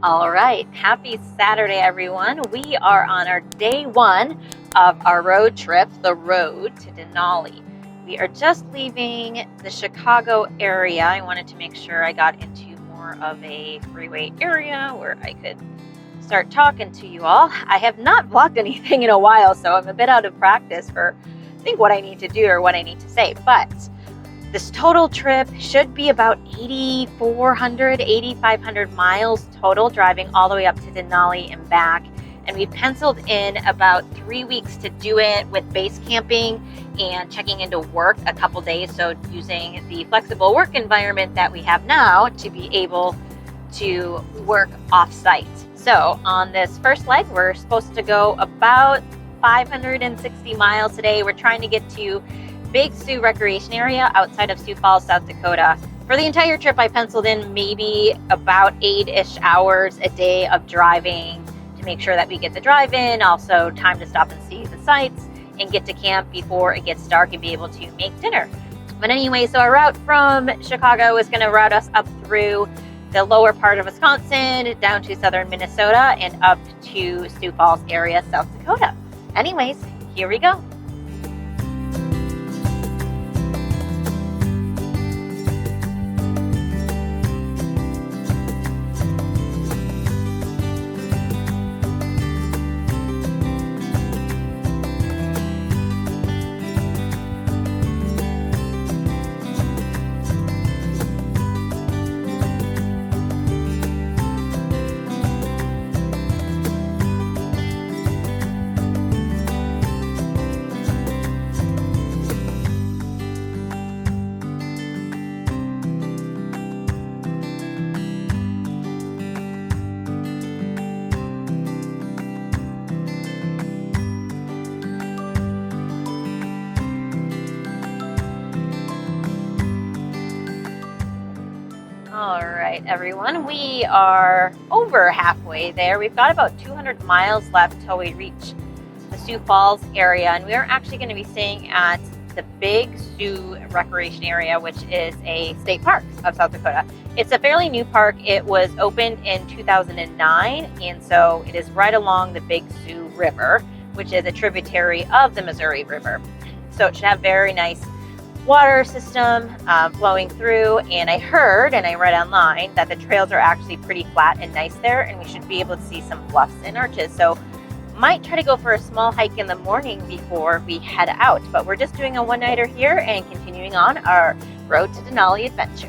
All right, happy Saturday, everyone. We are on our day one of our road trip, the road to Denali. We are just leaving the Chicago area. I wanted to make sure I got into more of a freeway area where I could start talking to you all. I have not vlogged anything in a while, so I'm a bit out of practice for, I think, what I need to do or what I need to say, but this total trip should be about 8,400, 8,500 miles total, driving all the way up to Denali and back. And we penciled in about 3 weeks to do it with base camping and checking into work a couple days. So using the flexible work environment that we have now to be able to work off-site. So on this first leg, we're supposed to go about 560 miles today. We're trying to get to Big Sioux Recreation Area outside of Sioux Falls, South Dakota. For the entire trip, I penciled in maybe about 8-ish hours a day of driving to make sure that we get the drive in, also time to stop and see the sights and get to camp before it gets dark and be able to make dinner. But anyway, so our route from Chicago is going to route us up through the lower part of Wisconsin, down to southern Minnesota, and up to Sioux Falls area, South Dakota. Anyways, here we go. All right, everyone, we are over halfway there. We've got about 200 miles left till we reach the Sioux Falls area, and we are actually going to be staying at the Big Sioux Recreation Area, which is a state park of South Dakota. It's a fairly new park. It was opened in 2009, and so it is right along the Big Sioux River, which is a tributary of the Missouri River. So it should have very nice water system flowing through, and I heard and I read online that the trails are actually pretty flat and nice there, and we should be able to see some bluffs and arches. So might try to go for a small hike in the morning before we head out, but we're just doing a one-nighter here and continuing on our road to Denali adventure.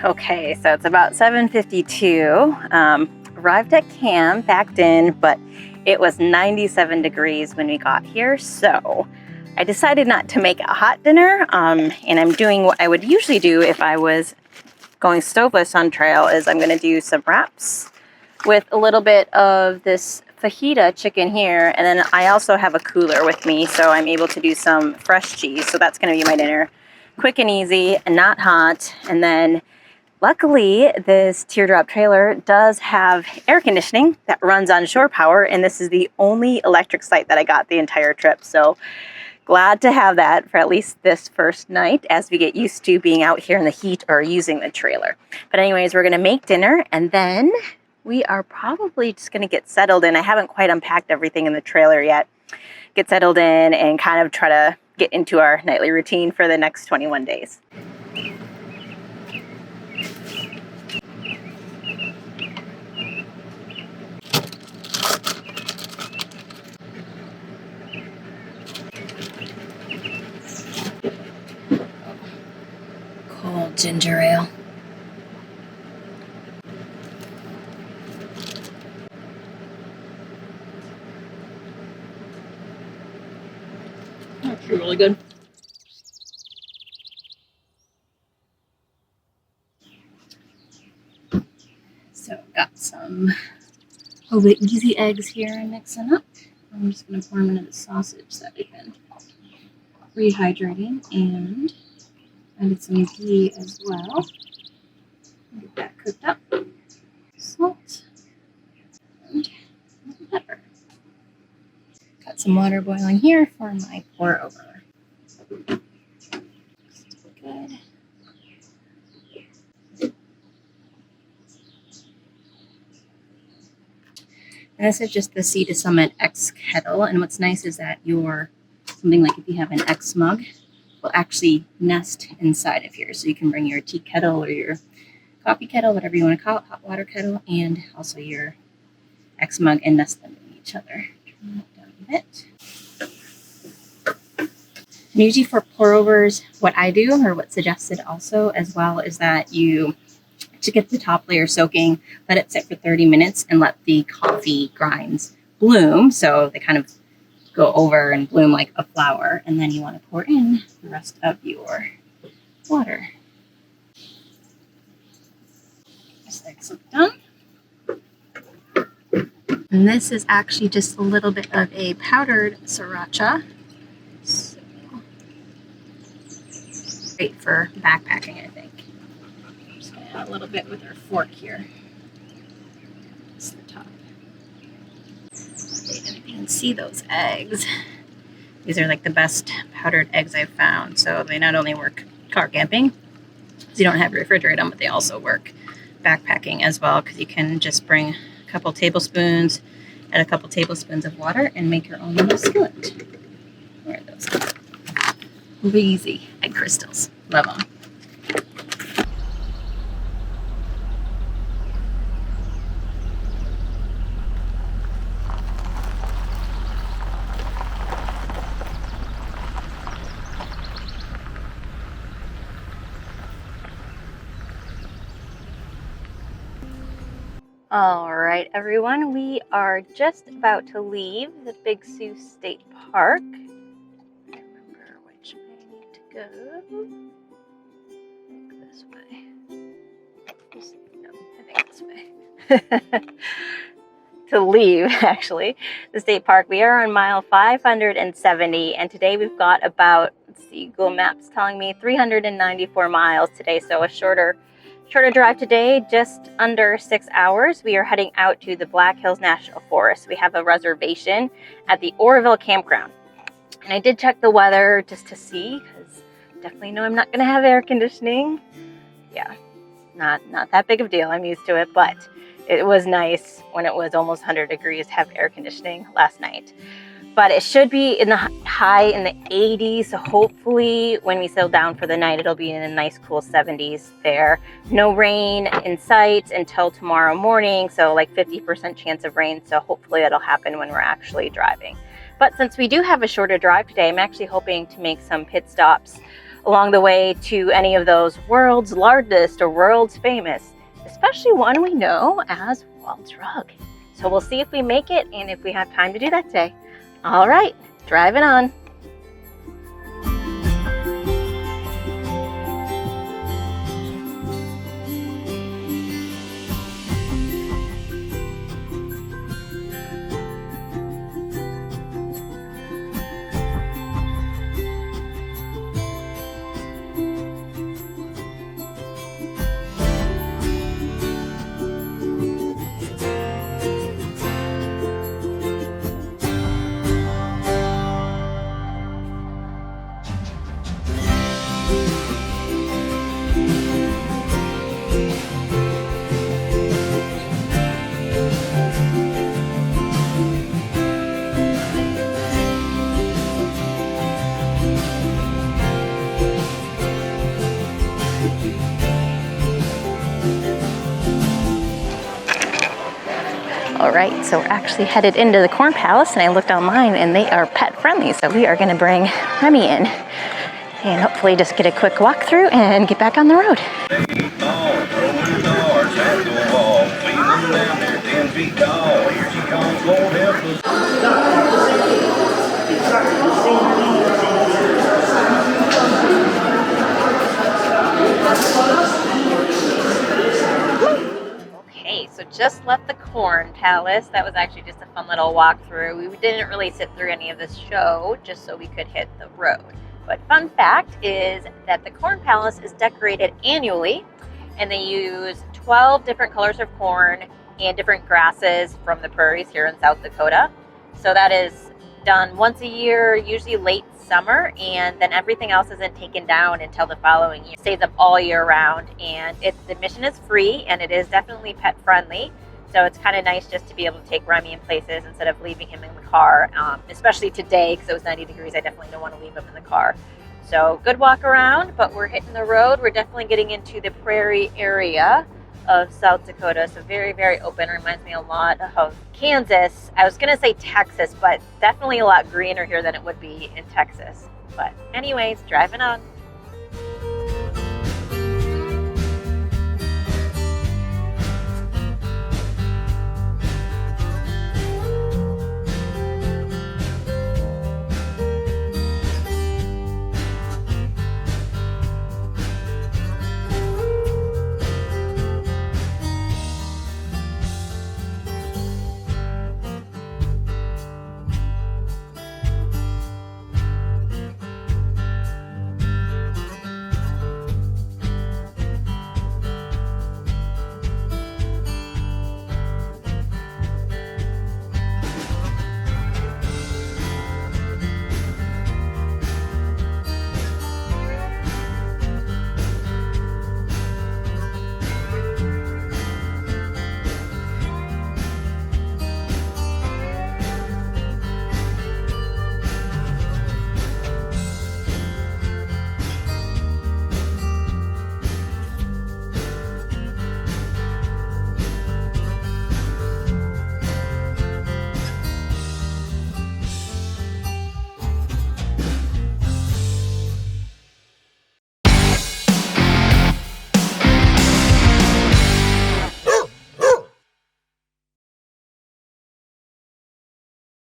Okay, so it's about 7:52. Arrived at camp, backed in, but it was 97 degrees when we got here. So I decided not to make a hot dinner, and I'm doing what I would usually do if I was going stoveless on trail. Is I'm going to do some wraps with a little bit of this fajita chicken here, and then I also have a cooler with me, so I'm able to do some fresh cheese. So that's going to be my dinner, quick and easy and not hot. And then luckily, this teardrop trailer does have air conditioning that runs on shore power, and this is the only electric site that I got the entire trip. So glad to have that for at least this first night as we get used to being out here in the heat or using the trailer. But anyways, we're going to make dinner, and then we are probably just going to get settled in. I haven't quite unpacked everything in the trailer yet. Get settled in and kind of try to get into our nightly routine for the next 21 days. Cold ginger ale. Actually really good. So got some Over easy eggs here and mixing up. I'm just going to pour them into the sausage so that we can rehydrating, and added some ghee as well. Get that cooked up. some water boiling here for my pour over. Good. And this is just the Sea to Summit X kettle. And what's nice is that something like if you have an X mug, will actually nest inside of here. So you can bring your tea kettle or your coffee kettle, whatever you want to call it, hot water kettle, and also your X mug and nest them in each other. Turn that down a bit. And usually for pour overs, what I do, or what's suggested also as well, is that you, to get the top layer soaking, let it sit for 30 minutes and let the coffee grinds bloom. So they kind of go over and bloom like a flower. And then you want to pour in the rest of your water. Just like so done. And this is actually just a little bit of a powdered sriracha. So, great for backpacking, I think. I'm just going to add a little bit with our fork here. That's the top. And you can see those eggs. These are like the best powdered eggs I've found. So they not only work car camping, because you don't have to refrigerate them, but they also work backpacking as well, because you can just bring a couple tablespoons, add a couple tablespoons of water, and make your own little skillet. Where are those? Easy egg crystals. Love them. All right, everyone, we are just about to leave the Big Sioux State Park. I remember which way I need to go. I think this way. No, I think this way. To leave, actually, the state park. We are on mile 570, and today we've got about, let's see, Google Maps telling me 394 miles today, so a shorter drive today, just under 6 hours. We are heading out to the Black Hills National Forest. We have a reservation at the Oreville Campground. And I did check the weather just to see, because definitely know I'm not going to have air conditioning. Yeah, not that big of a deal. I'm used to it, but it was nice when it was almost 100 degrees to have air conditioning last night. But it should be in the high in the 80s, so hopefully when we settle down for the night, it'll be in a nice cool 70s there. No rain in sight until tomorrow morning, so like 50% chance of rain, so hopefully that'll happen when we're actually driving. But since we do have a shorter drive today, I'm actually hoping to make some pit stops along the way to any of those world's largest or world's famous, especially one we know as Walt's Rug. So we'll see if we make it and if we have time to do that today. All right, driving on. All right, so we're actually headed into the Corn Palace, and I looked online and they are pet friendly, so we are going to bring Remy in and hopefully just get a quick walkthrough and get back on the road. Okay, so just left the Corn Palace. That was actually just a fun little walkthrough. We didn't really sit through any of this show just so we could hit the road. But fun fact is that the Corn Palace is decorated annually, and they use 12 different colors of corn and different grasses from the prairies here in South Dakota. So that is done once a year, usually late summer, and then everything else isn't taken down until the following year. It stays up all year round, and the admission is free, and it is definitely pet friendly. So it's kind of nice just to be able to take Remy in places instead of leaving him in the car, especially today because it was 90 degrees. I definitely don't want to leave him in the car. So good walk around, but we're hitting the road. We're definitely getting into the prairie area of South Dakota. So very, very open. Reminds me a lot of Kansas. I was going to say Texas, but definitely a lot greener here than it would be in Texas. But anyways, driving on.